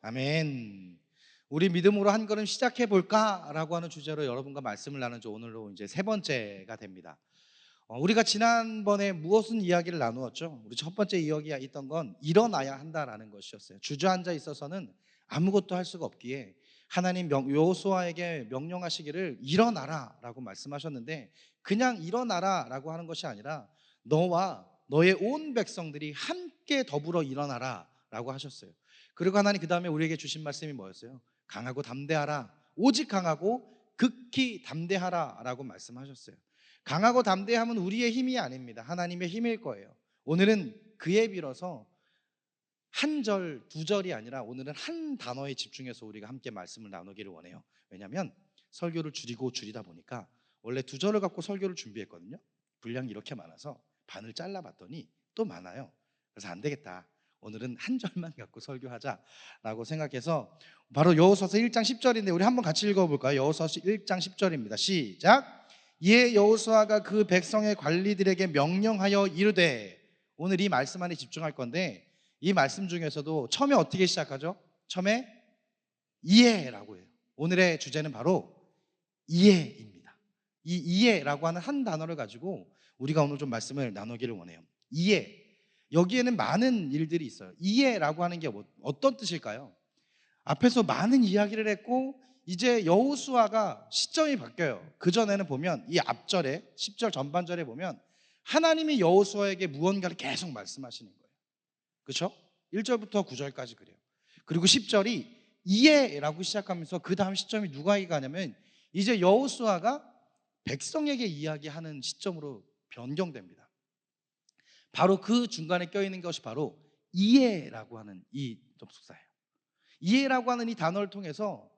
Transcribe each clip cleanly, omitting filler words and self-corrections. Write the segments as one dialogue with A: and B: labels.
A: 아멘. 우리 믿음으로 한 걸음 시작해 볼까라고 하는 주제로 여러분과 말씀을 나눈 지 오늘로 이제 세 번째가 됩니다. 우리가 지난번에 무엇은 이야기를 나누었죠? 우리 첫 번째 이야기가 있던 건 일어나야 한다라는 것이었어요. 주저앉아 있어서는 아무것도 할 수가 없기에 하나님 여호수아에게 명령하시기를 일어나라라고 말씀하셨는데, 그냥 일어나라라고 하는 것이 아니라 너와 너의 온 백성들이 함께 더불어 일어나라라고 하셨어요. 그리고 하나님 그 다음에 우리에게 주신 말씀이 뭐였어요? 강하고 담대하라, 오직 강하고 극히 담대하라라고 말씀하셨어요. 강하고 담대함은 우리의 힘이 아닙니다. 하나님의 힘일 거예요. 오늘은 그에 빌어서 한 절, 두 절이 아니라 오늘은 한 단어에 집중해서 우리가 함께 말씀을 나누기를 원해요. 왜냐하면 설교를 줄이다 보니까 원래 두 절을 갖고 설교를 준비했거든요. 분량이 이렇게 많아서 반을 잘라봤더니 또 많아요. 그래서 안 되겠다, 오늘은 한 절만 갖고 설교하자라고 생각해서 바로 여호수아서 1장 10절인데 우리 한번 같이 읽어볼까요? 여호수아서 1장 10절입니다. 시작. 이에 여호수아가 그 백성의 관리들에게 명령하여 이르되, 오늘 이 말씀 안에 집중할 건데 이 말씀 중에서도 처음에 어떻게 시작하죠? 처음에 이해라고 해요. 오늘의 주제는 바로 이해입니다. 이 이해라고 하는 한 단어를 가지고 우리가 오늘 좀 말씀을 나누기를 원해요. 이해, 여기에는 많은 일들이 있어요. 이해라고 하는 게 어떤 뜻일까요? 앞에서 많은 이야기를 했고 이제 여호수아가 시점이 바뀌어요. 그전에는 보면 이 앞절에 10절 전반절에 보면 하나님이 여호수아에게 무언가를 계속 말씀하시는 거예요. 그렇죠? 1절부터 9절까지 그래요. 그리고 10절이 이해라고 시작하면서 그 다음 시점이 누가 가냐면 이제 여호수아가 백성에게 이야기하는 시점으로 변경됩니다. 바로 그 중간에 껴있는 것이 바로 이해라고 하는 이 접속사예요. 이해라고 하는 이 단어를 통해서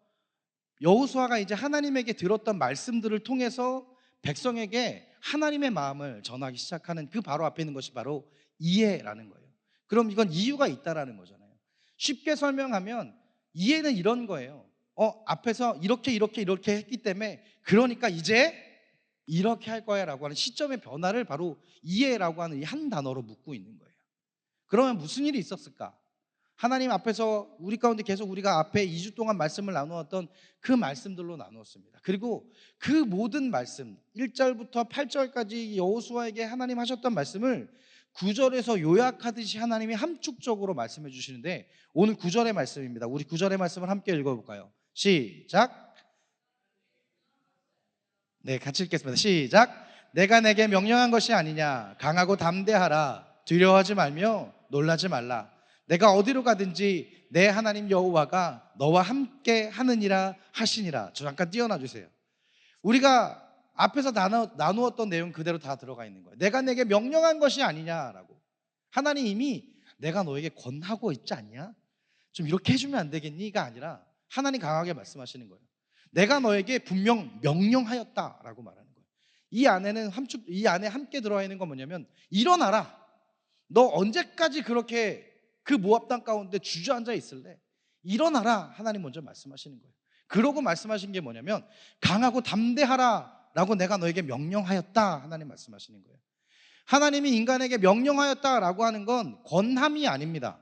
A: 여호수아가 이제 하나님에게 들었던 말씀들을 통해서 백성에게 하나님의 마음을 전하기 시작하는 그 바로 앞에 있는 것이 바로 이해라는 거예요. 그럼 이건 이유가 있다라는 거잖아요. 쉽게 설명하면 이해는 이런 거예요. 앞에서 이렇게 했기 때문에 그러니까 이제 이렇게 할 거야 라고 하는 시점의 변화를 바로 이해라고 하는 이 한 단어로 묻고 있는 거예요. 그러면 무슨 일이 있었을까? 하나님 앞에서 우리 가운데 계속 우리가 앞에 2주 동안 말씀을 나누었던 그 말씀들로 나누었습니다. 그리고 그 모든 말씀 1절부터 8절까지 여호수아에게 하나님 하셨던 말씀을 9절에서 요약하듯이 하나님이 함축적으로 말씀해 주시는데 오늘 9절의 말씀입니다. 우리 9절의 말씀을 함께 읽어볼까요? 시작. 네, 같이 읽겠습니다. 시작. 내가 내게 명령한 것이 아니냐, 강하고 담대하라, 두려워하지 말며 놀라지 말라. 내가 어디로 가든지 내 하나님 여호와가 너와 함께 하느니라 하시니라. 저 잠깐 띄워놔 주세요. 우리가 앞에서 나누었던 내용 그대로 다 들어가 있는 거예요. 내가 내게 명령한 것이 아니냐라고. 하나님 이미 내가 너에게 권하고 있지 않냐? 좀 이렇게 해주면 안 되겠니?가 아니라 하나님 강하게 말씀하시는 거예요. 내가 너에게 분명 명령하였다라고 말하는 거예요. 이 안에 함께 들어와 있는 건 뭐냐면 일어나라. 너 언제까지 그렇게 그 모압 땅 가운데 주저앉아 있을래? 일어나라. 하나님 먼저 말씀하시는 거예요. 그러고 말씀하신 게 뭐냐면 강하고 담대하라 라고 내가 너에게 명령하였다. 하나님 말씀하시는 거예요. 하나님이 인간에게 명령하였다라고 하는 건 권함이 아닙니다.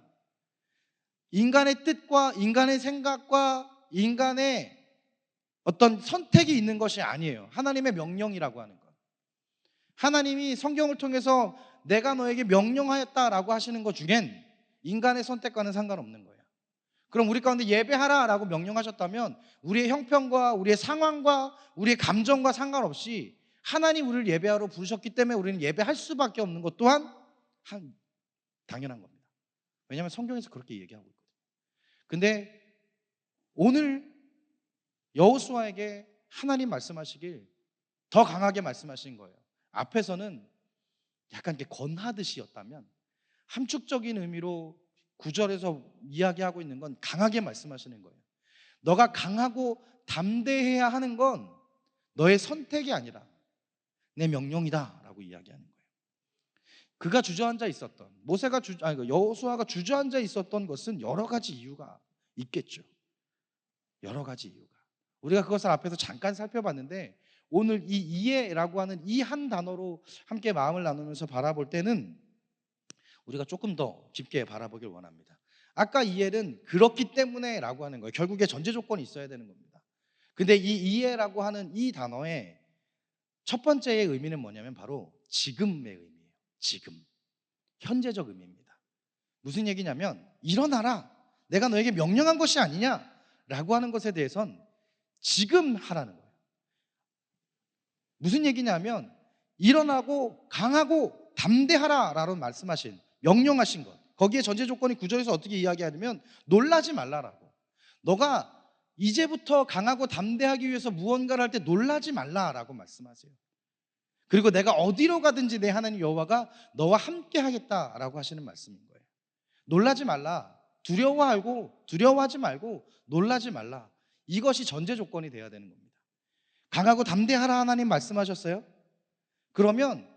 A: 인간의 뜻과 인간의 생각과 인간의 어떤 선택이 있는 것이 아니에요. 하나님의 명령이라고 하는 것. 하나님이 성경을 통해서 내가 너에게 명령하였다라고 하시는 것 중엔 인간의 선택과는 상관없는 거예요. 그럼 우리 가운데 예배하라라고 명령하셨다면 우리의 형편과 우리의 상황과 우리의 감정과 상관없이 하나님 우리를 예배하러 부르셨기 때문에 우리는 예배할 수밖에 없는 것 또한 당연한 겁니다. 왜냐하면 성경에서 그렇게 얘기하고 있거든요. 근데 오늘 여호수아에게 하나님 말씀하시길 더 강하게 말씀하신 거예요. 앞에서는 약간 이렇게 권하듯이였다면 함축적인 의미로 9절에서 이야기하고 있는 건 강하게 말씀하시는 거예요. 너가 강하고 담대해야 하는 건 너의 선택이 아니라 내 명령이다 라고 이야기하는 거예요. 그가 주저앉아 있었던 여호수아가 주저앉아 있었던 것은 여러 가지 이유가 있겠죠. 여러 가지 이유가. 우리가 그것을 앞에서 잠깐 살펴봤는데 오늘 이 이해라고 하는 이 한 단어로 함께 마음을 나누면서 바라볼 때는 우리가 조금 더 깊게 바라보길 원합니다. 아까 이엘은 그렇기 때문에라고 하는 거예요. 결국에 전제 조건이 있어야 되는 겁니다. 근데 이 이엘이라고 하는 이 단어의 첫 번째의 의미는 뭐냐면 바로 지금의 의미예요. 지금, 현재적 의미입니다. 무슨 얘기냐면 일어나라, 내가 너에게 명령한 것이 아니냐라고 하는 것에 대해선 지금 하라는 거예요. 무슨 얘기냐면 일어나고 강하고 담대하라라고 말씀하신, 명령하신 것, 거기에 전제 조건이 9절에서 어떻게 이야기하냐면 놀라지 말라라고. 너가 이제부터 강하고 담대하기 위해서 무언가를 할 때 놀라지 말라라고 말씀하세요. 그리고 내가 어디로 가든지 내 하나님 여호와가 너와 함께 하겠다라고 하시는 말씀인 거예요. 놀라지 말라, 두려워하지 말고 놀라지 말라. 이것이 전제 조건이 돼야 되는 겁니다. 강하고 담대하라 하나님 말씀하셨어요. 그러면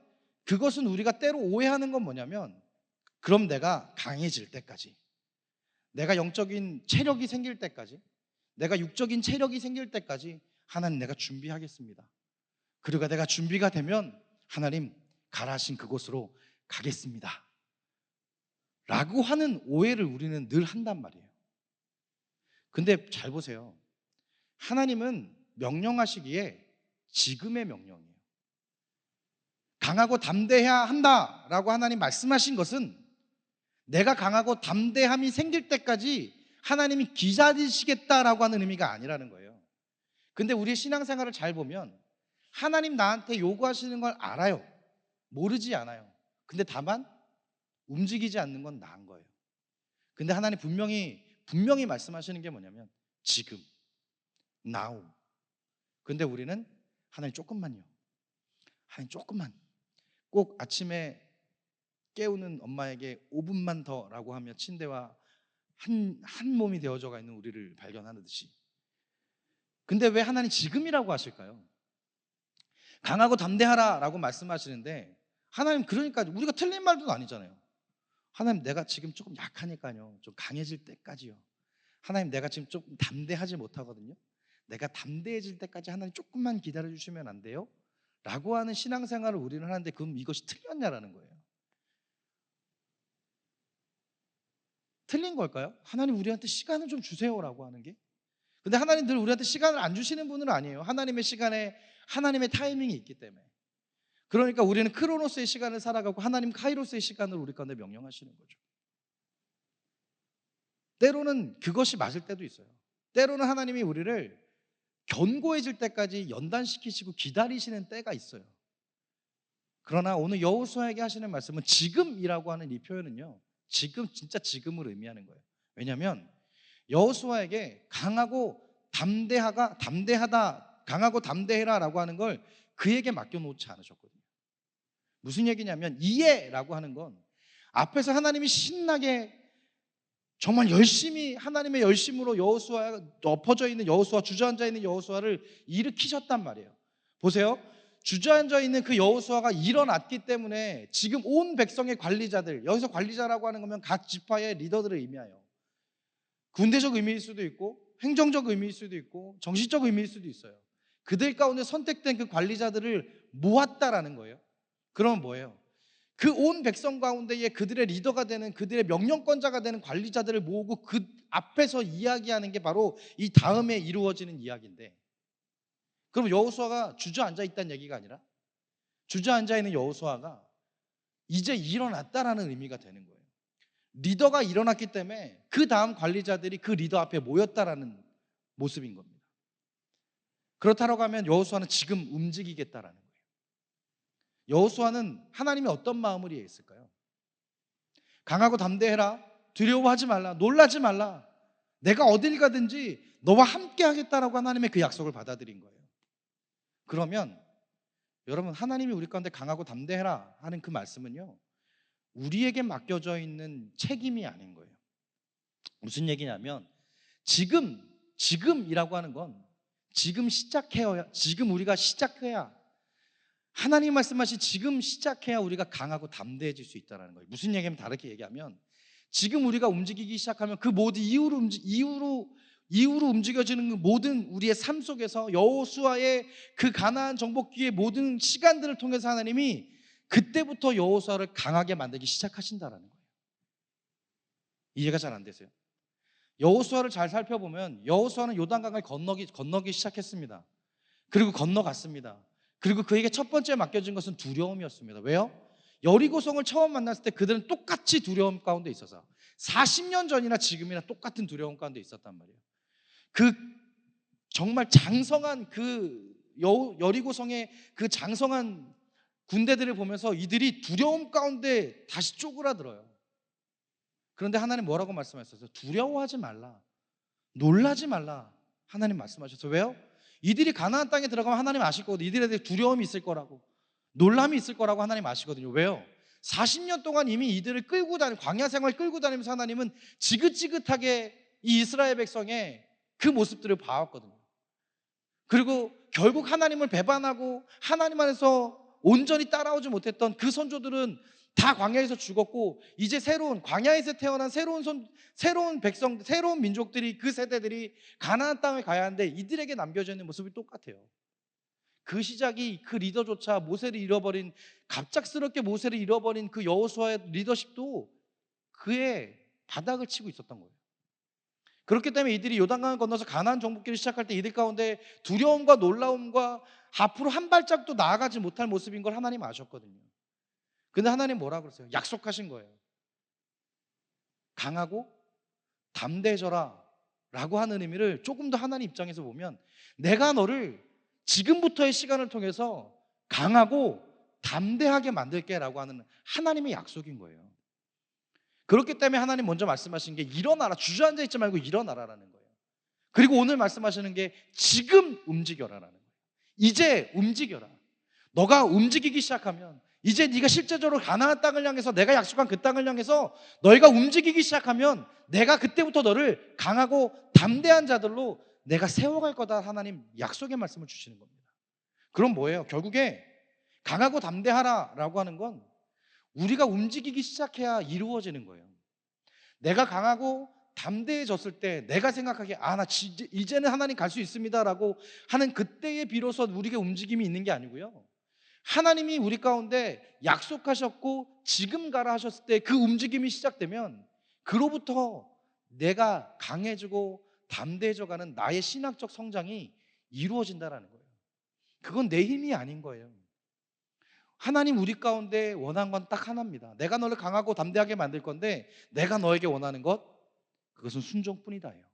A: 그것은 우리가 때로 오해하는 건 뭐냐면, 그럼 내가 강해질 때까지, 내가 영적인 체력이 생길 때까지, 내가 육적인 체력이 생길 때까지 하나님 내가 준비하겠습니다. 그리고 내가 준비가 되면 하나님 가라 하신 그곳으로 가겠습니다 라고 하는 오해를 우리는 늘 한단 말이에요. 근데 잘 보세요. 하나님은 명령하시기에 지금의 명령이에요. 강하고 담대해야 한다라고 하나님 말씀하신 것은 내가 강하고 담대함이 생길 때까지 하나님이 기다리시겠다라고 하는 의미가 아니라는 거예요. 근데 우리의 신앙생활을 잘 보면 하나님 나한테 요구하시는 걸 알아요. 모르지 않아요. 근데 다만 움직이지 않는 건 나은 거예요. 근데 하나님 분명히 말씀하시는 게 뭐냐면 지금, now. 근데 우리는 하나님 조금만요, 하나님 조금만, 꼭 아침에 깨우는 엄마에게 5분만 더라고 하며 침대와 한 몸이 되어져가 있는 우리를 발견하듯이. 근데 왜 하나님 지금이라고 하실까요? 강하고 담대하라라고 말씀하시는데 하나님, 그러니까 우리가 틀린 말도 아니잖아요. 하나님 내가 지금 조금 약하니까요, 좀 강해질 때까지요. 하나님 내가 지금 조금 담대하지 못하거든요. 내가 담대해질 때까지 하나님 조금만 기다려주시면 안 돼요? 라고 하는 신앙생활을 우리는 하는데 그럼 이것이 틀렸냐라는 거예요. 틀린 걸까요? 하나님 우리한테 시간을 좀 주세요라고 하는 게. 근데 하나님 늘 우리한테 시간을 안 주시는 분은 아니에요. 하나님의 시간에 하나님의 타이밍이 있기 때문에. 그러니까 우리는 크로노스의 시간을 살아가고 하나님 카이로스의 시간을 우리 가운데 명령하시는 거죠. 때로는 그것이 맞을 때도 있어요. 때로는 하나님이 우리를 견고해질 때까지 연단시키시고 기다리시는 때가 있어요. 그러나 오늘 여호수아에게 하시는 말씀은 지금이라고 하는 이 표현은요, 지금, 진짜 지금을 의미하는 거예요. 왜냐하면 여호수아에게 강하고 담대해라라고 하는 걸 그에게 맡겨놓지 않으셨거든요. 무슨 얘기냐면 이해라고 하는 건 앞에서 하나님이 신나게 정말 열심히 하나님의 열심으로 여호수아가 엎어져 있는 여호수아, 주저앉아 있는 여호수아를 일으키셨단 말이에요. 보세요. 주저앉아 있는 그 여호수아가 일어났기 때문에 지금 온 백성의 관리자들, 여기서 관리자라고 하는 거면 각 지파의 리더들을 의미해요. 군대적 의미일 수도 있고 행정적 의미일 수도 있고 정신적 의미일 수도 있어요. 그들 가운데 선택된 그 관리자들을 모았다라는 거예요. 그러면 뭐예요? 그 온 백성 가운데에 그들의 리더가 되는, 그들의 명령권자가 되는 관리자들을 모으고 그 앞에서 이야기하는 게 바로 이 다음에 이루어지는 이야기인데, 그럼 여호수아가 주저앉아 있다는 얘기가 아니라 주저앉아 있는 여호수아가 이제 일어났다라는 의미가 되는 거예요. 리더가 일어났기 때문에 그 다음 관리자들이 그 리더 앞에 모였다라는 모습인 겁니다. 그렇다고 하면 여호수아는 지금 움직이겠다라는 거예요. 여호수아는 하나님이 어떤 마음으로 있을까요? 강하고 담대해라, 두려워하지 말라, 놀라지 말라, 내가 어딜 가든지 너와 함께 하겠다라고 하나님의 그 약속을 받아들인 거예요. 그러면 여러분, 하나님이 우리 가운데 강하고 담대해라 하는 그 말씀은요, 우리에게 맡겨져 있는 책임이 아닌 거예요. 무슨 얘기냐면 지금이라고 하는 건 지금 우리가 시작해야, 하나님 말씀하신 지금 시작해야 우리가 강하고 담대해질 수 있다는 거예요. 무슨 얘기냐면, 다르게 얘기하면 지금 우리가 움직이기 시작하면 그 모든 이후로 움직여지는 그 모든 우리의 삶 속에서 여호수아의 그 가나안 정복기의 모든 시간들을 통해서 하나님이 그때부터 여호수아를 강하게 만들기 시작하신다라는 거예요. 이해가 잘 안 되세요? 여호수아를 잘 살펴보면 여호수아는 요단강을 건너기 시작했습니다. 그리고 건너갔습니다. 그리고 그에게 첫 번째 맡겨진 것은 두려움이었습니다. 왜요? 여리고성을 처음 만났을 때 그들은 똑같이 두려움 가운데 있어서 40년 전이나 지금이나 똑같은 두려움 가운데 있었단 말이에요. 그 정말 장성한 여리고성의 그 장성한 군대들을 보면서 이들이 두려움 가운데 다시 쪼그라들어요. 그런데 하나님 뭐라고 말씀하셨어요? 두려워하지 말라, 놀라지 말라. 하나님 말씀하셨어요. 왜요? 이들이 가나안 땅에 들어가면 하나님 아실 거거든요. 이들에 대해 두려움이 있을 거라고, 놀람이 있을 거라고 하나님 아시거든요. 왜요? 40년 동안 이미 이들을 광야 생활 끌고 다니면서 하나님은 지긋지긋하게 이 이스라엘 백성의 그 모습들을 봐왔거든요. 그리고 결국 하나님을 배반하고 하나님 안에서 온전히 따라오지 못했던 그 선조들은 다 광야에서 죽었고, 이제 광야에서 태어난 새로운 백성, 새로운 민족들이, 그 세대들이 가나안 땅에 가야 하는데 이들에게 남겨져 있는 모습이 똑같아요. 그 시작이, 그 리더조차 갑작스럽게 모세를 잃어버린 그 여호수아의 리더십도 그의 바닥을 치고 있었던 거예요. 그렇기 때문에 이들이 요단강을 건너서 가나안 정복기를 시작할 때 이들 가운데 두려움과 놀라움과 앞으로 한 발짝도 나아가지 못할 모습인 걸 하나님 아셨거든요. 근데 하나님 뭐라 그러세요? 약속하신 거예요. 강하고 담대해져라 라고 하는 의미를 조금 더 하나님 입장에서 보면, 내가 너를 지금부터의 시간을 통해서 강하고 담대하게 만들게 라고 하는 하나님의 약속인 거예요. 그렇기 때문에 하나님 먼저 말씀하신 게 일어나라, 주저앉아 있지 말고 일어나라라는 거예요. 그리고 오늘 말씀하시는 게 지금 움직여라라는 거예요. 이제 움직여라. 너가 움직이기 시작하면, 이제 네가 실제적으로 가나안 땅을 향해서, 내가 약속한 그 땅을 향해서 너희가 움직이기 시작하면 내가 그때부터 너를 강하고 담대한 자들로 내가 세워갈 거다. 하나님 약속의 말씀을 주시는 겁니다. 그럼 뭐예요? 결국에 강하고 담대하라라고 하는 건 우리가 움직이기 시작해야 이루어지는 거예요. 내가 강하고 담대해졌을 때 내가 생각하기에 나 이제는 하나님 갈 수 있습니다라고 하는 그때에 비로소 우리가 움직임이 있는 게 아니고요, 하나님이 우리 가운데 약속하셨고 지금 가라 하셨을 때 그 움직임이 시작되면 그로부터 내가 강해지고 담대해져가는 나의 신학적 성장이 이루어진다는 거예요. 그건 내 힘이 아닌 거예요. 하나님 우리 가운데 원한 건 딱 하나입니다. 내가 너를 강하고 담대하게 만들 건데 내가 너에게 원하는 것, 그것은 순종뿐이다예요.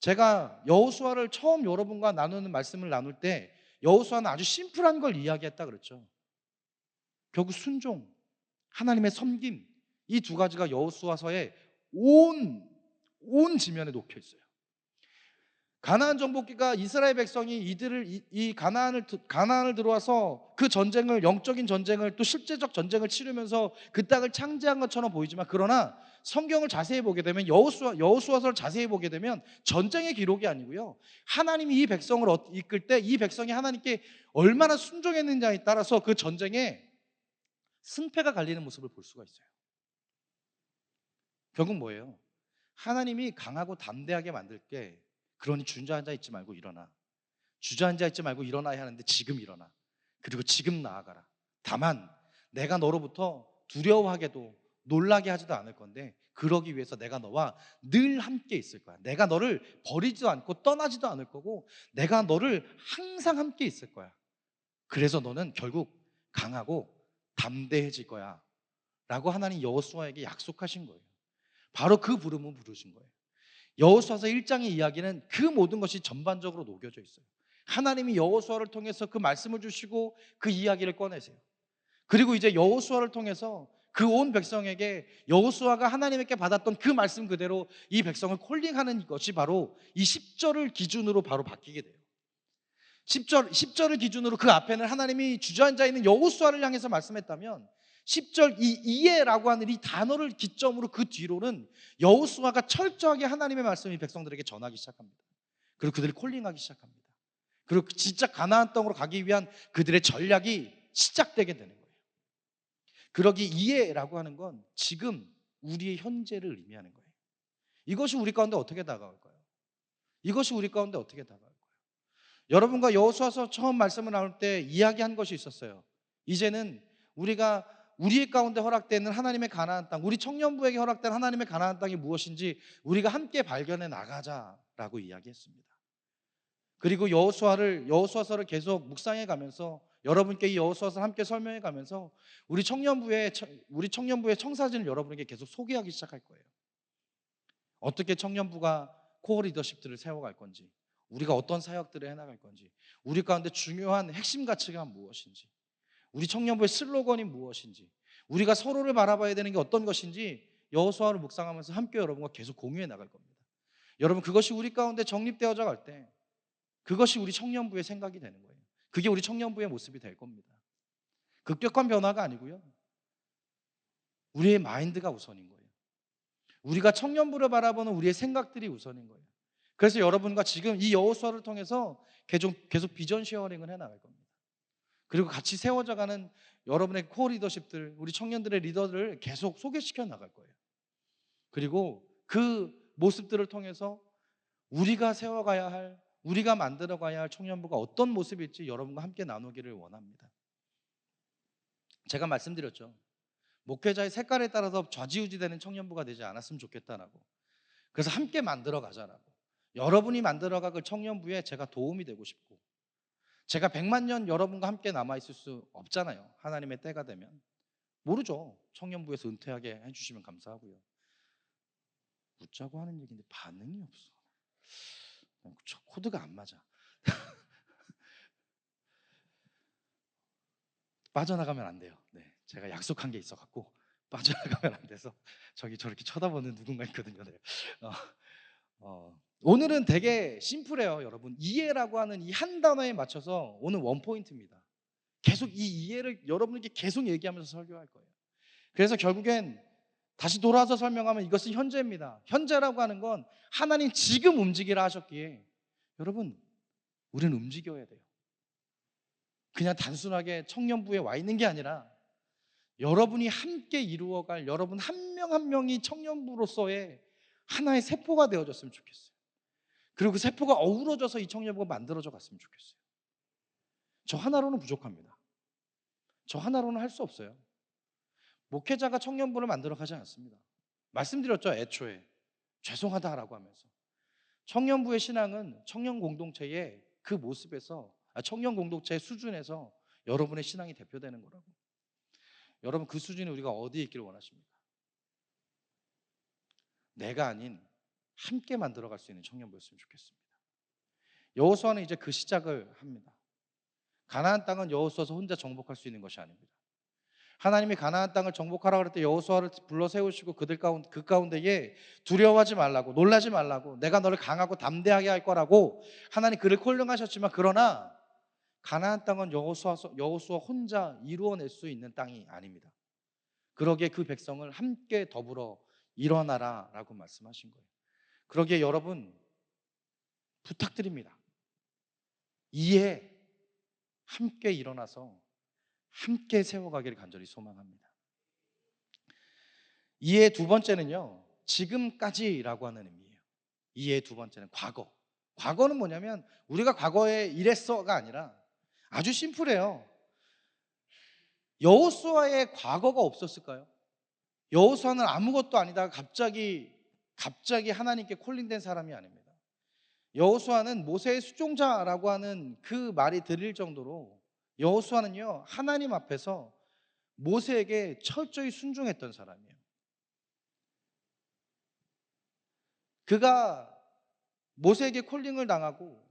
A: 제가 여호수아를 처음 여러분과 나누는 말씀을 나눌 때 여호수아는 아주 심플한 걸 이야기했다 그랬죠. 결국 순종, 하나님의 섬김, 이 두 가지가 여호수아서의 온 지면에 녹혀 있어요. 가나안 정복기가 이스라엘 백성이 이 가나안을 들어와서 그 전쟁을, 영적인 전쟁을, 또 실제적 전쟁을 치르면서 그 땅을 창제한 것처럼 보이지만, 그러나 성경을 자세히 보게 되면, 여호수아서를 자세히 보게 되면 전쟁의 기록이 아니고요, 하나님이 이 백성을 이끌 때 이 백성이 하나님께 얼마나 순종했느냐에 따라서 그 전쟁에 승패가 갈리는 모습을 볼 수가 있어요. 결국 뭐예요? 하나님이 강하고 담대하게 만들게, 그러니 주저앉아 있지 말고 일어나. 주저앉아 있지 말고 일어나야 하는데 지금 일어나. 그리고 지금 나아가라. 다만 내가 너로부터 두려워하게도 놀라게 하지도 않을 건데, 그러기 위해서 내가 너와 늘 함께 있을 거야. 내가 너를 버리지도 않고 떠나지도 않을 거고, 내가 너를 항상 함께 있을 거야. 그래서 너는 결국 강하고 담대해질 거야 라고 하나님 여호수아에게 약속하신 거예요. 바로 그 부름을 부르신 거예요. 여호수아서 1장의 이야기는 그 모든 것이 전반적으로 녹여져 있어요. 하나님이 여호수아를 통해서 그 말씀을 주시고 그 이야기를 꺼내세요. 그리고 이제 여호수아를 통해서 그 온 백성에게 여호수아가 하나님께 받았던 그 말씀 그대로 이 백성을 콜링하는 것이 바로 이 10절을 기준으로 바로 바뀌게 돼요. 10절을 기준으로 그 앞에는 하나님이 주저앉아 있는 여호수아를 향해서 말씀했다면, 10절 이해라고 하는 이 단어를 기점으로 그 뒤로는 여호수아가 철저하게 하나님의 말씀을 백성들에게 전하기 시작합니다. 그리고 그들을 콜링하기 시작합니다. 그리고 진짜 가나안 땅으로 가기 위한 그들의 전략이 시작되게 되는 거예요. 그러기 이해라고 하는 건 지금 우리의 현재를 의미하는 거예요. 이것이 우리 가운데 어떻게 다가올까요? 이것이 우리 가운데 어떻게 다가올까요? 여러분과 여호수아서 처음 말씀을 나눌 때 이야기한 것이 있었어요. 이제는 우리가 우리 가운데 허락되는 하나님의 가나안 땅, 우리 청년부에게 허락된 하나님의 가나안 땅이 무엇인지 우리가 함께 발견해 나가자라고 이야기했습니다. 그리고 여호수아서를 계속 묵상해 가면서 여러분께 이 여호수아서를 함께 설명해 가면서 우리 청년부의 청사진을 여러분에게 계속 소개하기 시작할 거예요. 어떻게 청년부가 코어 리더십들을 세워갈 건지, 우리가 어떤 사역들을 해나갈 건지, 우리 가운데 중요한 핵심 가치가 무엇인지, 우리 청년부의 슬로건이 무엇인지, 우리가 서로를 바라봐야 되는 게 어떤 것인지 여호수아를 묵상하면서 함께 여러분과 계속 공유해 나갈 겁니다. 여러분, 그것이 우리 가운데 정립되어져 갈 때 그것이 우리 청년부의 생각이 되는 거예요. 그게 우리 청년부의 모습이 될 겁니다. 급격한 변화가 아니고요, 우리의 마인드가 우선인 거예요. 우리가 청년부를 바라보는 우리의 생각들이 우선인 거예요. 그래서 여러분과 지금 이 여호수아를 통해서 계속 비전 쉐어링을 해나갈 겁니다. 그리고 같이 세워져가는 여러분의 코어 리더십들, 우리 청년들의 리더들을 계속 소개시켜 나갈 거예요. 그리고 그 모습들을 통해서 우리가 세워가야 할, 우리가 만들어가야 할 청년부가 어떤 모습일지 여러분과 함께 나누기를 원합니다. 제가 말씀드렸죠. 목회자의 색깔에 따라서 좌지우지되는 청년부가 되지 않았으면 좋겠다라고. 그래서 함께 만들어가자라고. 여러분이 만들어가그 청년부에 제가 도움이 되고 싶고, 제가 100만 년 여러분과 함께 남아있을 수 없잖아요. 하나님의 때가 되면. 모르죠. 청년부에서 은퇴하게 해주시면 감사하고요. 웃자고 하는 얘기인데 반응이 없어. 코드가 안 맞아. 빠져나가면 안 돼요. 네, 제가 약속한 게 있어갖고 빠져나가면 안 돼서 저렇게 쳐다보는 누군가 있거든요. 네. 오늘은 되게 심플해요, 여러분. 이해라고 하는 이 한 단어에 맞춰서 오늘 원포인트입니다. 계속 이 이해를 여러분에게 계속 얘기하면서 설교할 거예요. 그래서 결국엔 다시 돌아와서 설명하면 이것은 현재입니다. 현재라고 하는 건 하나님 지금 움직이라 하셨기에 여러분, 우리는 움직여야 돼요. 그냥 단순하게 청년부에 와 있는 게 아니라 여러분이 함께 이루어갈, 여러분 한 명 한 명이 청년부로서의 하나의 세포가 되어졌으면 좋겠어요. 그리고 그 세포가 어우러져서 이 청년부가 만들어져 갔으면 좋겠어요. 저 하나로는 부족합니다. 저 하나로는 할 수 없어요. 목회자가 청년부를 만들어 가지 않습니다. 말씀드렸죠, 애초에. 죄송하다라고 하면서. 청년부의 신앙은 청년 공동체의 그 모습에서, 청년 공동체의 수준에서 여러분의 신앙이 대표되는 거라고. 여러분, 그 수준이 우리가 어디에 있기를 원하십니까? 내가 아닌 함께 만들어갈 수 있는 청년부였으면 좋겠습니다. 여호수아는 이제 그 시작을 합니다. 가나안 땅은 여호수아서 혼자 정복할 수 있는 것이 아닙니다. 하나님이 가나안 땅을 정복하라 그럴 때 여호수아를 불러 세우시고 그 가운데에 두려워하지 말라고, 놀라지 말라고, 내가 너를 강하고 담대하게 할 거라고 하나님 그를 콜링하셨지만, 그러나 가나안 땅은 여호수아 혼자 이루어낼 수 있는 땅이 아닙니다. 그러기에 그 백성을 함께 더불어 일어나라라고 말씀하신 거예요. 그러기에 여러분, 부탁드립니다. 이에 함께 일어나서 함께 세워가기를 간절히 소망합니다. 이의 두 번째는요, 지금까지라고 하는 의미예요. 이의 두 번째는 과거. 과거는 뭐냐면 우리가 과거에 이랬어가 아니라 아주 심플해요. 여호수아의 과거가 없었을까요? 여호수아는 아무것도 아니다가 갑자기 하나님께 콜링된 사람이 아닙니다. 여호수아는 모세의 수종자라고 하는 그 말이 들릴 정도로 여호수아는요, 하나님 앞에서 모세에게 철저히 순종했던 사람이에요. 그가 모세에게 콜링을 당하고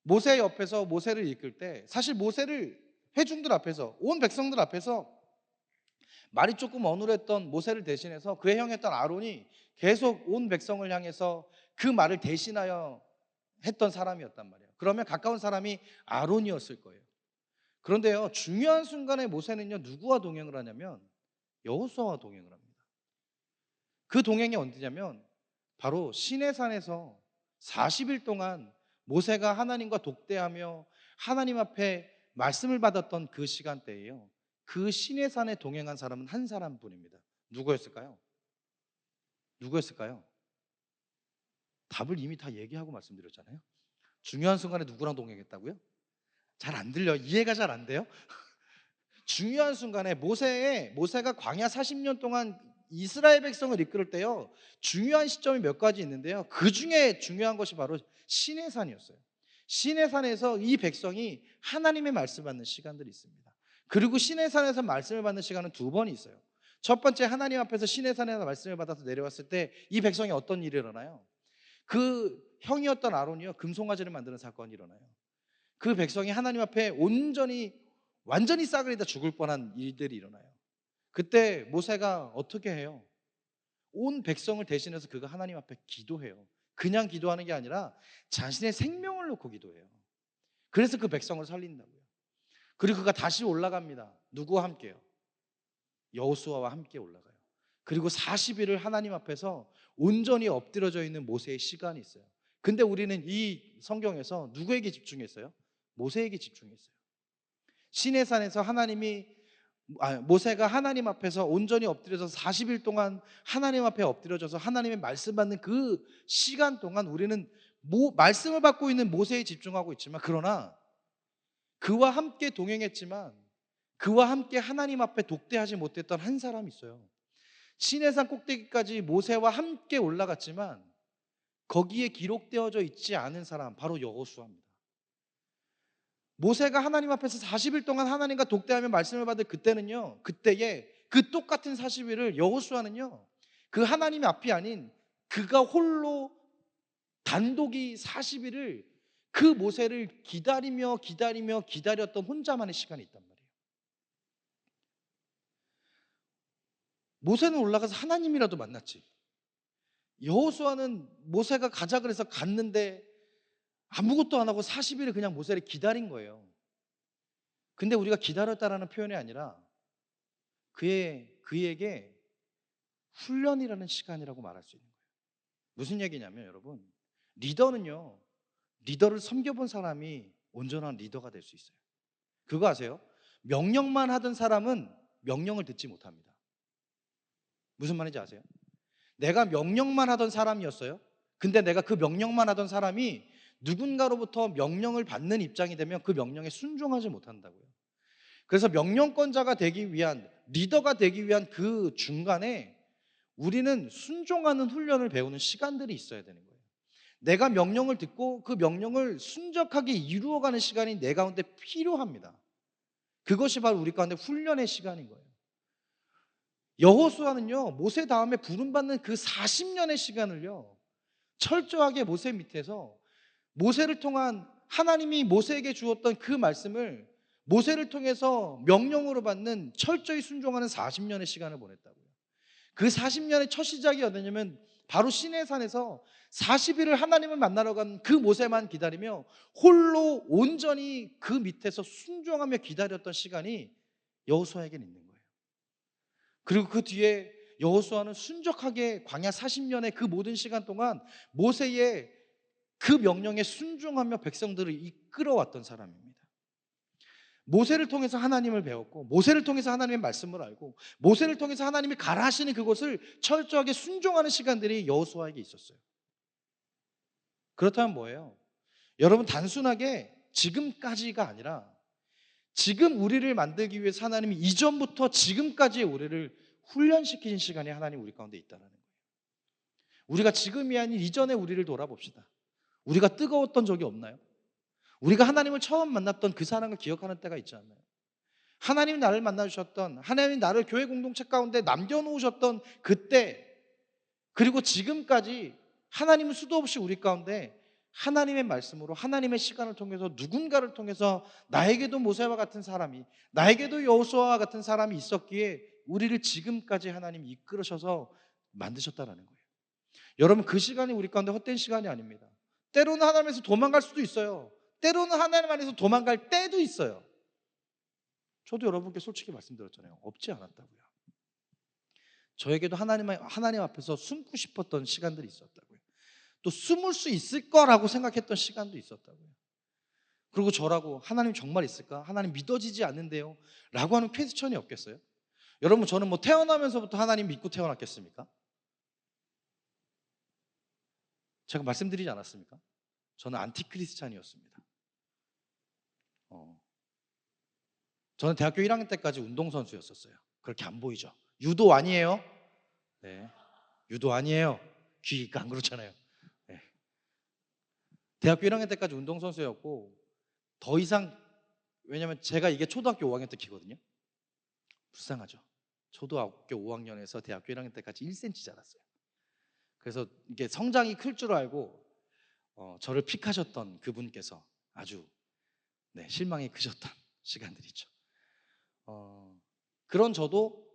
A: 모세 옆에서 모세를 이끌 때, 사실 모세를 회중들 앞에서, 온 백성들 앞에서 말이 조금 어눌했던 모세를 대신해서 그의 형이었던 아론이 계속 온 백성을 향해서 그 말을 대신하여 했던 사람이었단 말이에요. 그러면 가까운 사람이 아론이었을 거예요. 그런데요, 중요한 순간에 모세는요, 누구와 동행을 하냐면 여호수아와 동행을 합니다. 그 동행이 언제냐면 바로 시내산에서 40일 동안 모세가 하나님과 독대하며 하나님 앞에 말씀을 받았던 그 시간대예요. 그 시내산에 동행한 사람은 한 사람뿐입니다. 누구였을까요? 답을 이미 다 얘기하고 말씀드렸잖아요. 중요한 순간에 누구랑 동행했다고요? 잘 안 들려. 이해가 잘 안 돼요? 중요한 순간에 모세가 광야 40년 동안 이스라엘 백성을 이끌 때요, 중요한 시점이 몇 가지 있는데요, 그 중에 중요한 것이 바로 시내산이었어요. 시내산에서 이 백성이 하나님의 말씀을 받는 시간들이 있습니다. 그리고 시내산에서 말씀을 받는 시간은 두 번이 있어요. 첫 번째, 하나님 앞에서 시내산에서 말씀을 받아서 내려왔을 때 이 백성이 어떤 일이 일어나요? 그 형이었던 아론이요, 금송아지를 만드는 사건이 일어나요. 그 백성이 하나님 앞에 완전히 싸그리다 죽을 뻔한 일들이 일어나요. 그때 모세가 어떻게 해요? 온 백성을 대신해서 그가 하나님 앞에 기도해요. 그냥 기도하는 게 아니라 자신의 생명을 놓고 기도해요. 그래서 그 백성을 살린다고요. 그리고 그가 다시 올라갑니다. 누구와 함께요? 여호수아와 함께 올라가요. 그리고 40일을 하나님 앞에서 온전히 엎드려져 있는 모세의 시간이 있어요. 근데 우리는 이 성경에서 누구에게 집중했어요? 모세에게 집중했어요. 시내산에서 모세가 하나님 앞에서 온전히 엎드려서 40일 동안 하나님 앞에 엎드려져서 하나님의 말씀 받는 그 시간 동안 우리는 말씀을 받고 있는 모세에 집중하고 있지만, 그러나 그와 함께 동행했지만 그와 함께 하나님 앞에 독대하지 못했던 한 사람이 있어요. 시내산 꼭대기까지 모세와 함께 올라갔지만 거기에 기록되어져 있지 않은 사람, 바로 여호수아입니다. 모세가 하나님 앞에서 40일 동안 하나님과 독대하며 말씀을 받을 그때는요, 그때에 그 똑같은 40일을 여호수아는요, 그 하나님의 앞이 아닌 그가 홀로 단독이 40일을 그 모세를 기다렸던 혼자만의 시간이 있단 말이에요. 모세는 올라가서 하나님이라도 만났지, 여호수아는 모세가 가자 그래서 갔는데 아무것도 안 하고 40일을 그냥 모세를 기다린 거예요. 근데 우리가 기다렸다라는 표현이 아니라 그에게 훈련이라는 시간이라고 말할 수 있는 거예요. 무슨 얘기냐면, 여러분, 리더를 섬겨본 사람이 온전한 리더가 될 수 있어요. 그거 아세요? 명령만 하던 사람은 명령을 듣지 못합니다. 무슨 말인지 아세요? 내가 명령만 하던 사람이었어요. 근데 내가 그 명령만 하던 사람이 누군가로부터 명령을 받는 입장이 되면 그 명령에 순종하지 못한다고요. 그래서 명령권자가 되기 위한, 리더가 되기 위한 그 중간에 우리는 순종하는 훈련을 배우는 시간들이 있어야 되는 거예요. 내가 명령을 듣고 그 명령을 순적하게 이루어가는 시간이 내 가운데 필요합니다. 그것이 바로 우리 가운데 훈련의 시간인 거예요. 여호수아는요, 모세 다음에 부름받는 그 40년의 시간을요, 철저하게 모세 밑에서 모세를 통한, 하나님이 모세에게 주었던 그 말씀을 모세를 통해서 명령으로 받는, 철저히 순종하는 40년의 시간을 보냈다고요. 그 40년의 첫 시작이 어디냐면 바로 시내산에서 40일을 하나님을 만나러 간 그 모세만 기다리며 홀로 온전히 그 밑에서 순종하며 기다렸던 시간이 여호수아에게는 있는 거예요. 그리고 그 뒤에 여호수아는 순적하게 광야 40년의 그 모든 시간 동안 모세의 그 명령에 순종하며 백성들을 이끌어왔던 사람입니다. 모세를 통해서 하나님을 배웠고, 모세를 통해서 하나님의 말씀을 알고, 모세를 통해서 하나님이 가라 하시는 그것을 철저하게 순종하는 시간들이 여호수아에게 있었어요. 그렇다면 뭐예요? 여러분, 단순하게 지금까지가 아니라 지금 우리를 만들기 위해서 하나님이 이전부터 지금까지의 우리를 훈련시키신 시간이 하나님 우리 가운데 있다는 거예요. 우리가 지금이 아닌 이전의 우리를 돌아봅시다. 우리가 뜨거웠던 적이 없나요? 우리가 하나님을 처음 만났던 그 사랑을 기억하는 때가 있지 않나요? 하나님이 나를 만나주셨던, 하나님이 나를 교회 공동체 가운데 남겨놓으셨던 그때, 그리고 지금까지 하나님은 수도 없이 우리 가운데 하나님의 말씀으로, 하나님의 시간을 통해서, 누군가를 통해서 나에게도 모세와 같은 사람이, 나에게도 여호수아와 같은 사람이 있었기에 우리를 지금까지 하나님이 이끌으셔서 만드셨다는 거예요. 여러분, 그 시간이 우리 가운데 헛된 시간이 아닙니다. 때로는 하나님에서 도망갈 수도 있어요. 때로는 하나님 안에서 도망갈 때도 있어요. 저도 여러분께 솔직히 말씀드렸잖아요. 없지 않았다고요. 저에게도 하나님 앞에서 숨고 싶었던 시간들이 있었다고요. 또 숨을 수 있을 거라고 생각했던 시간도 있었다고요. 그리고 저라고 하나님 정말 있을까? 하나님 믿어지지 않는데요? 라고 하는 퀘스천이 없겠어요? 여러분, 저는 뭐 태어나면서부터 하나님 믿고 태어났겠습니까? 제가 말씀드리지 않았습니까? 저는 안티크리스찬이었습니다. 저는 대학교 1학년 때까지 운동선수였었어요. 그렇게 안 보이죠? 유도 아니에요? 네, 유도 아니에요. 귀가 안 그렇잖아요. 네. 대학교 1학년 때까지 운동선수였고, 더 이상, 왜냐면 제가 이게 초등학교 5학년 때 키거든요. 불쌍하죠. 초등학교 5학년에서 대학교 1학년 때까지 1cm 자랐어요. 그래서 이게 성장이 클 줄 알고 저를 픽하셨던 그분께서 아주 실망이 크셨던 시간들이죠. 그런 저도,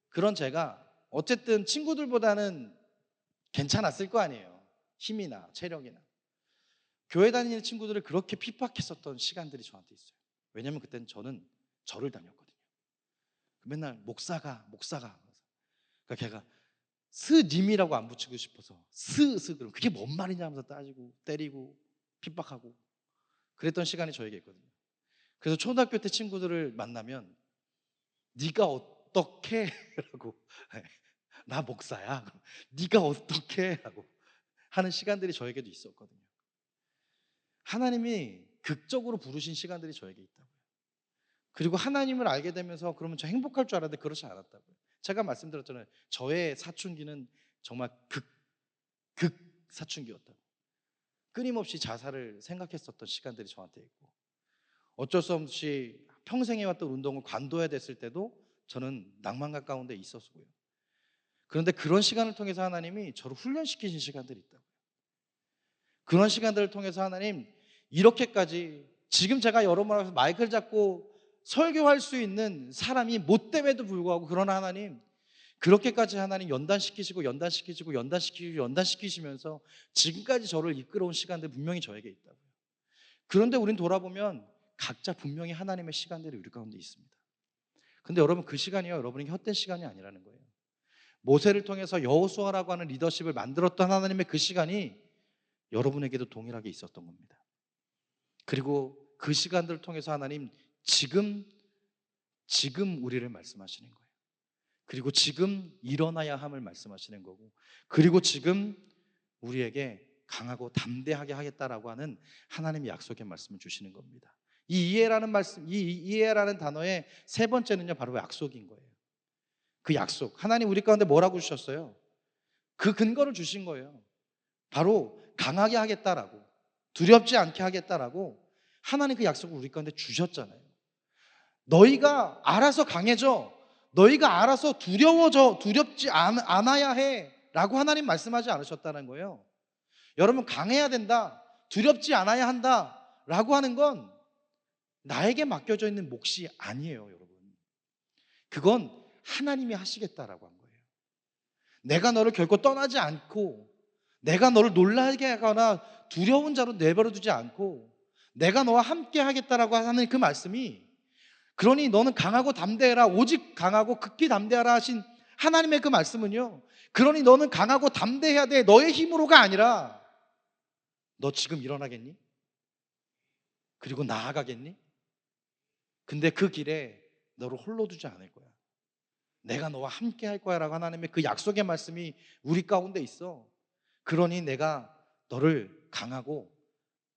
A: 그런 제가 어쨌든 친구들보다는 괜찮았을 거 아니에요. 힘이나 체력이나. 교회 다니는 친구들을 그렇게 핍박했었던 시간들이 저한테 있어요. 왜냐면 그때는 저는 절을 다녔거든요. 맨날 목사가 그러니까 걔가 스님이라고 안 붙이고 싶어서 그럼 그게 뭔 말이냐 하면서 따지고 때리고 핍박하고 그랬던 시간이 저에게 있거든요. 그래서 초등학교 때 친구들을 만나면 네가 어떻게 라고 나 목사야. 네가 어떻게 라고 하는 시간들이 저에게도 있었거든요. 하나님이 극적으로 부르신 시간들이 저에게 있다고요. 그리고 하나님을 알게 되면서 그러면 저 행복할 줄 알았는데 그렇지 않았다고요. 제가 말씀드렸잖아요. 저의 사춘기는 정말 극 사춘기였다고. 끊임없이 자살을 생각했었던 시간들이 저한테 있고, 어쩔 수 없이 평생 해왔던 운동을 관둬야 됐을 때도 저는 낭만가 가운데 있었고요. 그런데 그런 시간을 통해서 하나님이 저를 훈련시키신 시간들이 있다고요. 그런 시간들을 통해서 하나님 이렇게까지, 지금 제가 여러분 앞에서 마이크를 잡고 설교할 수 있는 사람이 못 됨에도 불구하고, 그러나 하나님 그렇게까지 하나님 연단시키시면서 지금까지 저를 이끌어온 시간들 분명히 저에게 있다고요. 그런데 우린 돌아보면 각자 분명히 하나님의 시간들이 우리 가운데 있습니다. 근데 여러분, 그 시간이요, 여러분에게 헛된 시간이 아니라는 거예요. 모세를 통해서 여호수아라고 하는 리더십을 만들었던 하나님의 그 시간이 여러분에게도 동일하게 있었던 겁니다. 그리고 그 시간들을 통해서 하나님 지금 우리를 말씀하시는 거예요. 그리고 지금 일어나야 함을 말씀하시는 거고, 그리고 지금 우리에게 강하고 담대하게 하겠다라고 하는 하나님의 약속의 말씀을 주시는 겁니다. 이 이해라는 말씀, 이 이해라는 단어의 세 번째는요, 바로 약속인 거예요. 그 약속, 하나님 우리 가운데 뭐라고 주셨어요? 그 근거를 주신 거예요. 바로 강하게 하겠다라고, 두렵지 않게 하겠다라고 하나님 그 약속을 우리 가운데 주셨잖아요. 너희가 알아서 강해져, 너희가 알아서 두렵지 않아야 해 라고 하나님 말씀하지 않으셨다는 거예요. 여러분, 강해야 된다, 두렵지 않아야 한다 라고 하는 건 나에게 맡겨져 있는 몫이 아니에요. 여러분, 그건 하나님이 하시겠다라고 한 거예요. 내가 너를 결코 떠나지 않고, 내가 너를 놀라게 하거나 두려운 자로 내버려 두지 않고, 내가 너와 함께 하겠다라고 하는 그 말씀이, 그러니 너는 강하고 담대해라, 오직 강하고 극히 담대하라 하신 하나님의 그 말씀은요, 그러니 너는 강하고 담대해야 돼, 너의 힘으로가 아니라 너 지금 일어나겠니? 그리고 나아가겠니? 근데 그 길에 너를 홀로 두지 않을 거야. 내가 너와 함께 할 거야 라고 하나님의 그 약속의 말씀이 우리 가운데 있어. 그러니 내가 너를 강하고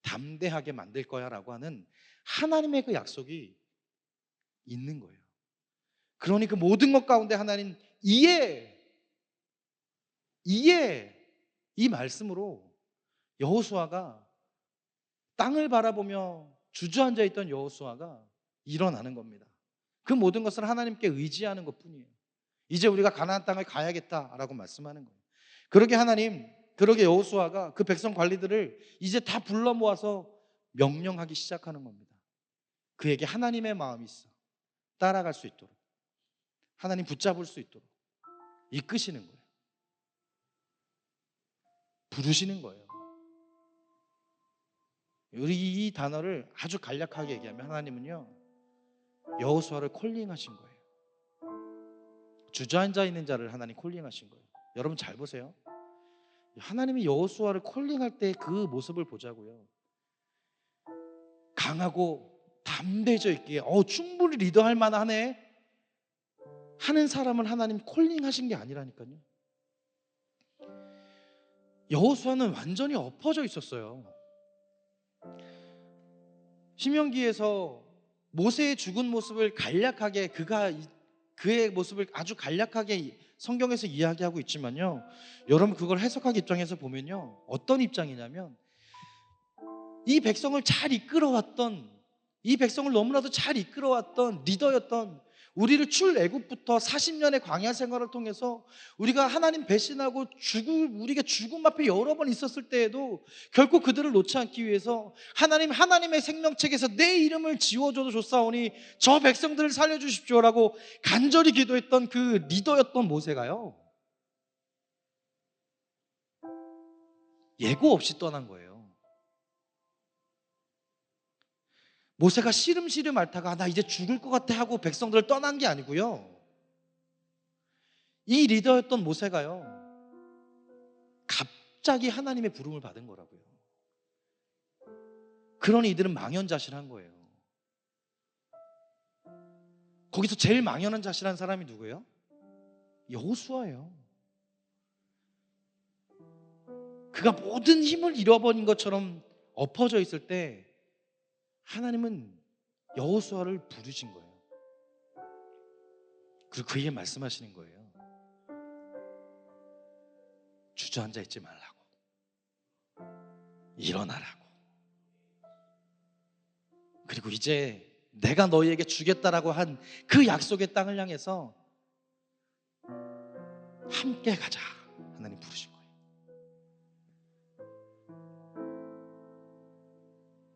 A: 담대하게 만들 거야 라고 하는 하나님의 그 약속이 있는 거예요. 그러니 그 모든 것 가운데 하나님 이해 이 말씀으로 여호수아가, 땅을 바라보며 주저앉아 있던 여호수아가 일어나는 겁니다. 그 모든 것을 하나님께 의지하는 것뿐이에요. 이제 우리가 가나안 땅을 가야겠다라고 말씀하는 거예요. 그러게 여호수아가 그 백성 관리들을 이제 다 불러 모아서 명령하기 시작하는 겁니다. 그에게 하나님의 마음이 있어 따라갈 수 있도록, 하나님 붙잡을 수 있도록 이끄시는 거예요. 부르시는 거예요. 우리 이 단어를 아주 간략하게 얘기하면, 하나님은요, 여호수아를 콜링하신 거예요. 주저앉아 있는 자를 하나님 콜링하신 거예요. 여러분 잘 보세요. 하나님이 여호수아를 콜링할 때 그 모습을 보자고요. 강하고 담대해져 있기에 충분히 리더할 만하네 하는 사람을 하나님 콜링하신 게 아니라니까요. 여호수아는 완전히 엎어져 있었어요. 신명기에서 모세의 죽은 모습을 간략하게 그의 모습을 아주 간략하게 성경에서 이야기하고 있지만요, 여러분 그걸 해석학 입장에서 보면요, 어떤 입장이냐면 이 백성을 잘 이끌어왔던, 이 백성을 너무나도 잘 이끌어왔던 리더였던, 우리를 출애굽부터 40년의 광야 생활을 통해서 우리가 하나님 배신하고 우리가 죽음 앞에 여러 번 있었을 때에도 결코 그들을 놓지 않기 위해서 하나님의 생명책에서 내 이름을 지워줘도 좋사오니 저 백성들을 살려주십시오라고 간절히 기도했던 그 리더였던 모세가요, 예고 없이 떠난 거예요. 모세가 시름시름 앓다가 나 이제 죽을 것 같아 하고 백성들을 떠난 게 아니고요, 이 리더였던 모세가요, 갑자기 하나님의 부름을 받은 거라고요. 그러니 이들은 망연자실한 거예요. 거기서 제일 망연자실한 사람이 누구예요? 여호수아예요. 그가 모든 힘을 잃어버린 것처럼 엎어져 있을 때 하나님은 여호수아를 부르신 거예요. 그리고 그에게 말씀하시는 거예요. 주저앉아 있지 말라고, 일어나라고. 그리고 이제 내가 너희에게 주겠다라고 한 그 약속의 땅을 향해서 함께 가자, 하나님 부르신 거예요.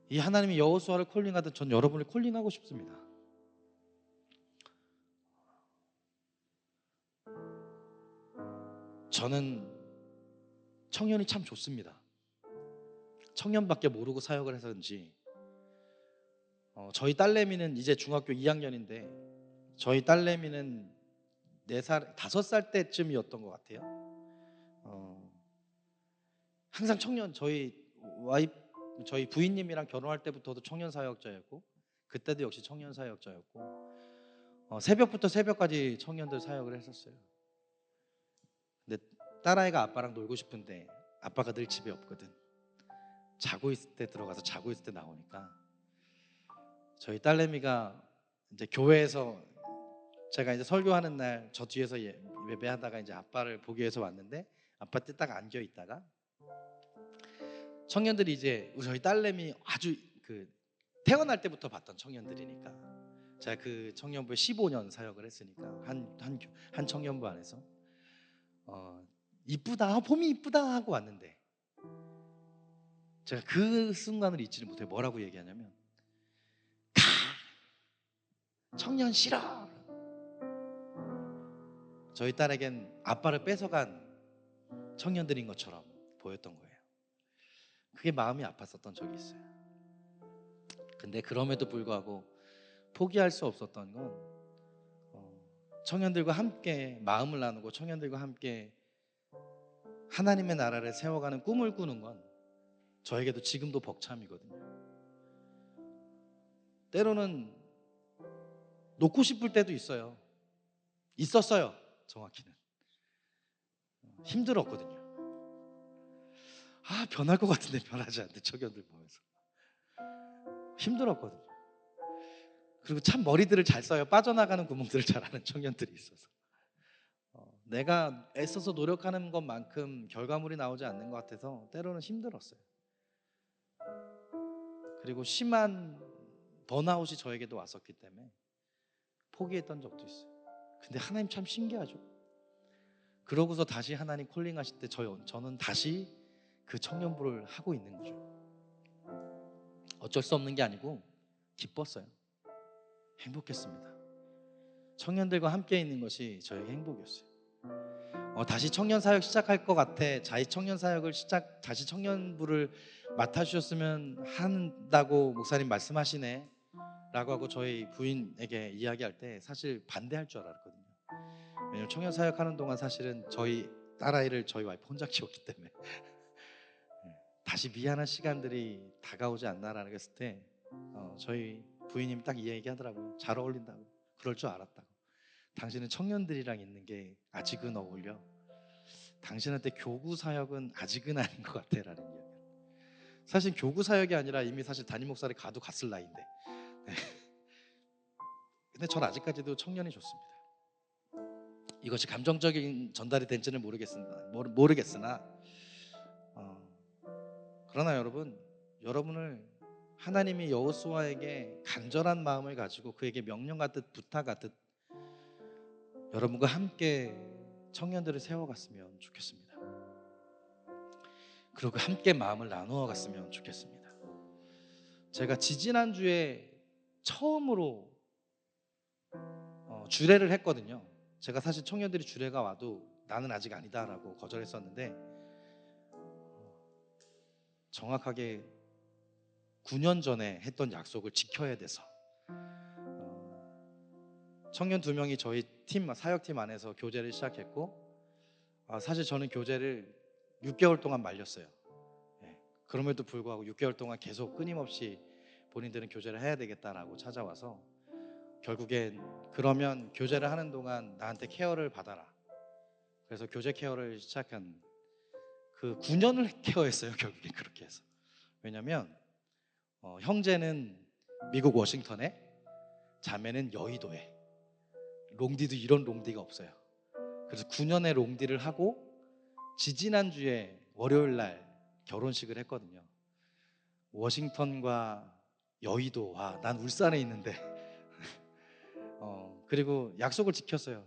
A: 이 하나님이 여호수아를 콜링하듯 전 여러분을 콜링하고 싶습니다. 저는 청년이 참 좋습니다. 청년밖에 모르고 사역을 해서인지 저희 딸내미는 이제 중학교 2학년인데 저희 딸내미는 4살, 5살 때쯤이었던 것 같아요. 항상 저희 부인님이랑 결혼할 때부터도 청년 사역자였고 그때도 역시 청년 사역자였고 새벽부터 새벽까지 청년들 사역을 했었어요. 근데 딸아이가 아빠랑 놀고 싶은데 아빠가 늘 집에 없거든. 자고 있을 때 들어가서 자고 있을 때 나오니까 저희 딸내미가 이제 교회에서 제가 이제 설교하는 날 저 뒤에서 예배하다가 이제 아빠를 보기 위해서 왔는데 아빠 때 딱 안겨 있다가 청년들이 이제 저희 딸내미 아주 태어날 때부터 봤던 청년들이니까 제가 그 청년부에 15년 사역을 했으니까 한 청년부 안에서 이쁘다, 봄이 이쁘다 하고 왔는데 제가 그 순간을 잊지를 못해요. 뭐라고 얘기하냐면 가! 청년 싫어! 저희 딸에겐 아빠를 뺏어간 청년들인 것처럼 보였던 거예요. 그게 마음이 아팠었던 적이 있어요. 근데 그럼에도 불구하고 포기할 수 없었던 건 청년들과 함께 마음을 나누고 청년들과 함께 하나님의 나라를 세워가는 꿈을 꾸는 건 저에게도 지금도 벅참이거든요. 때로는 놓고 싶을 때도 있었어요. 정확히는 힘들었거든요. 변할 것 같은데 변하지 않대. 청년들 보면서 힘들었거든요. 그리고 참 머리들을 잘 써요. 빠져나가는 구멍들을 잘 아는 청년들이 있어서 내가 애써서 노력하는 것만큼 결과물이 나오지 않는 것 같아서 때로는 힘들었어요. 그리고 심한 번아웃이 저에게도 왔었기 때문에 포기했던 적도 있어요. 근데 하나님 참 신기하죠. 그러고서 다시 하나님 콜링하실 때 저는 다시 그 청년부를 하고 있는 거죠. 어쩔 수 없는 게 아니고 기뻤어요. 행복했습니다. 청년들과 함께 있는 것이 저에게 행복이었어요. 다시 청년 사역 시작할 것 같아. 다시 청년부를 맡아주셨으면 한다고 목사님 말씀하시네 라고 하고 저희 부인에게 이야기할 때 사실 반대할 줄 알았거든요. 왜냐면 청년 사역하는 동안 사실은 저희 딸아이를 저희 와이프 혼자 키웠기 때문에 다시 미안한 시간들이 다가오지 않나라는 했을 때 저희 부인님이 딱 이 얘기 하더라고요. 잘 어울린다고. 그럴 줄 알았다고. 당신은 청년들이랑 있는 게 아직은 어울려. 당신한테 교구 사역은 아직은 아닌 것 같아 라는 이야기. 사실 교구 사역이 아니라 이미 사실 담임 목사를 갔을 나이인데 근데 전 아직까지도 청년이 좋습니다. 이것이 감정적인 전달이 된지는 모르겠으나 그러나 여러분을 하나님이 여호수아에게 간절한 마음을 가지고 그에게 명령하듯 부탁하듯 여러분과 함께 청년들을 세워갔으면 좋겠습니다. 그리고 함께 마음을 나누어 갔으면 좋겠습니다. 제가 지지난주에 처음으로 주례를 했거든요. 제가 사실 청년들이 주례가 와도 나는 아직 아니다라고 거절했었는데 정확하게 9년 전에 했던 약속을 지켜야 돼서 청년 2명이 저희 팀 사역팀 안에서 교제를 시작했고 사실 저는 교제를 6개월 동안 말렸어요. 그럼에도 불구하고 6개월 동안 계속 끊임없이 본인들은 교제를 해야 되겠다라고 찾아와서 결국엔 그러면 교제를 하는 동안 나한테 케어를 받아라. 그래서 교제 케어를 시작한 그 9년을 케어했어요. 결국엔 그렇게 해서. 왜냐면 형제는 미국 워싱턴에, 자매는 여의도에. 롱디도 이런 롱디가 없어요. 그래서 9년의 롱디를 하고 지지난주에 월요일 날 결혼식을 했거든요. 워싱턴과 여의도, 난 울산에 있는데 그리고 약속을 지켰어요.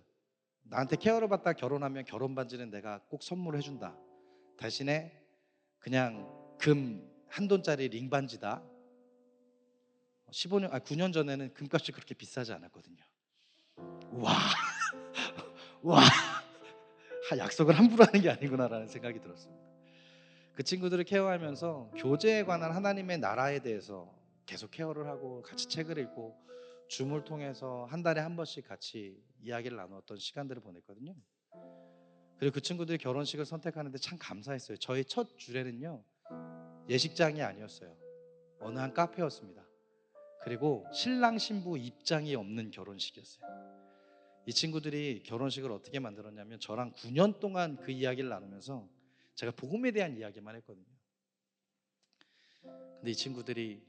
A: 나한테 케어를 받다 결혼하면 결혼 반지는 내가 꼭 선물해준다. 대신에 그냥 금 한 돈짜리 링 반지다. 9년 전에는 금값이 그렇게 비싸지 않았거든요. 와, 약속을 함부로 하는 게 아니구나라는 생각이 들었습니다. 그 친구들을 케어하면서 교제에 관한 하나님의 나라에 대해서 계속 케어를 하고 같이 책을 읽고 줌을 통해서 한 달에 한 번씩 같이 이야기를 나누었던 시간들을 보냈거든요. 그리고 그 친구들이 결혼식을 선택하는데 참 감사했어요. 저희 첫 주례는요, 예식장이 아니었어요. 어느 한 카페였습니다. 그리고 신랑 신부 입장이 없는 결혼식이었어요. 이 친구들이 결혼식을 어떻게 만들었냐면 저랑 9년 동안 그 이야기를 나누면서 제가 복음에 대한 이야기만 했거든요. 근데 이 친구들이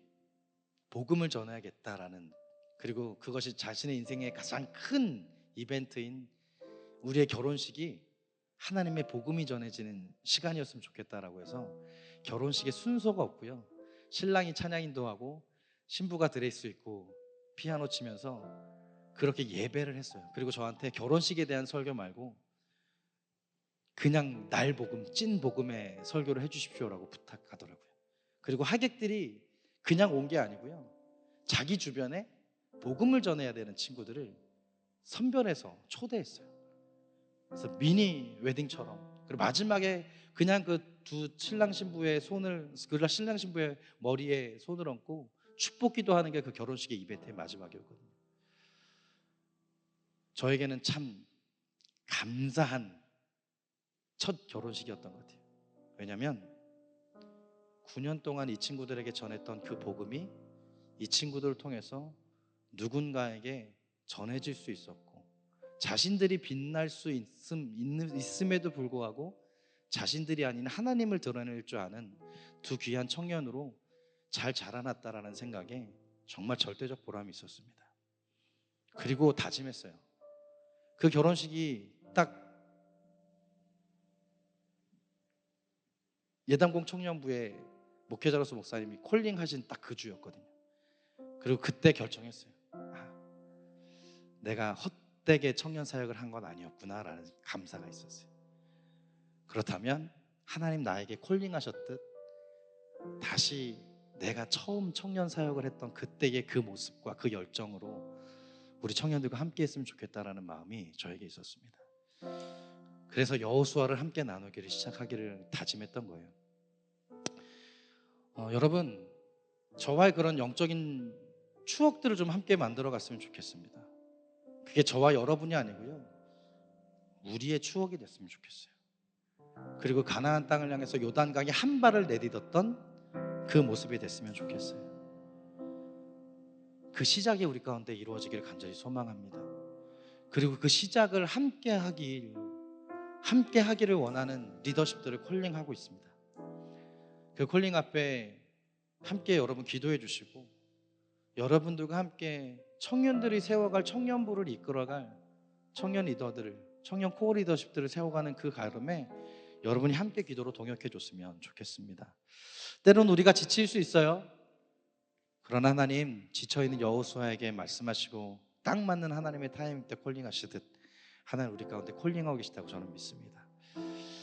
A: 복음을 전해야겠다라는, 그리고 그것이 자신의 인생의 가장 큰 이벤트인 우리의 결혼식이 하나님의 복음이 전해지는 시간이었으면 좋겠다라고 해서 결혼식에 순서가 없고요, 신랑이 찬양 인도하고 신부가 드레스 입고 피아노 치면서 그렇게 예배를 했어요. 그리고 저한테 결혼식에 대한 설교 말고 그냥 날 복음, 찐 복음의 설교를 해주십시오라고 부탁하더라고요. 그리고 하객들이 그냥 온 게 아니고요, 자기 주변에 복음을 전해야 되는 친구들을 선별해서 초대했어요. 그래서 미니 웨딩처럼. 그리고 마지막에 그냥 그 두 신랑 신부의 신랑 신부의 머리에 손을 얹고 축복 기도하는 게 그 결혼식의 이벤트의 마지막이었거든요. 저에게는 참 감사한 첫 결혼식이었던 것 같아요. 왜냐하면 9년 동안 이 친구들에게 전했던 그 복음이 이 친구들을 통해서 누군가에게 전해질 수 있었고, 자신들이 빛날 수 있음에도 불구하고 자신들이 아닌 하나님을 드러낼 줄 아는 두 귀한 청년으로 잘 자라났다라는 생각에 정말 절대적 보람이 있었습니다. 그리고 다짐했어요. 그 결혼식이 딱 예담공 청년부의 목회자로서 목사님이 콜링하신 딱 그 주였거든요. 그리고 그때 결정했어요. 내가 헛되게 청년 사역을 한 건 아니었구나라는 감사가 있었어요. 그렇다면 하나님 나에게 콜링하셨듯 다시 내가 처음 청년 사역을 했던 그때의 그 모습과 그 열정으로 우리 청년들과 함께 했으면 좋겠다라는 마음이 저에게 있었습니다. 그래서 여호수아를 함께 나누기를 시작하기를 다짐했던 거예요. 여러분, 저와의 그런 영적인 추억들을 좀 함께 만들어 갔으면 좋겠습니다. 그게 저와 여러분이 아니고요, 우리의 추억이 됐으면 좋겠어요. 그리고 가나안 땅을 향해서 요단강에 한 발을 내딛었던 그 모습이 됐으면 좋겠어요. 그 시작이 우리 가운데 이루어지기를 간절히 소망합니다. 그리고 그 시작을 함께 하기를 원하는 리더십들을 콜링하고 있습니다. 그 콜링 앞에 함께 여러분 기도해 주시고, 여러분들과 함께 청년들이 세워갈 청년부를 이끌어갈 청년 리더들을, 청년 코어 리더십들을 세워가는 그 가름에 여러분이 함께 기도로 동역해 줬으면 좋겠습니다. 때론 우리가 지칠 수 있어요. 그러나 하나님 지쳐있는 여호수아에게 말씀하시고 딱 맞는 하나님의 타이밍 때 콜링하시듯 하나님 우리 가운데 콜링하고 계시다고 저는 믿습니다.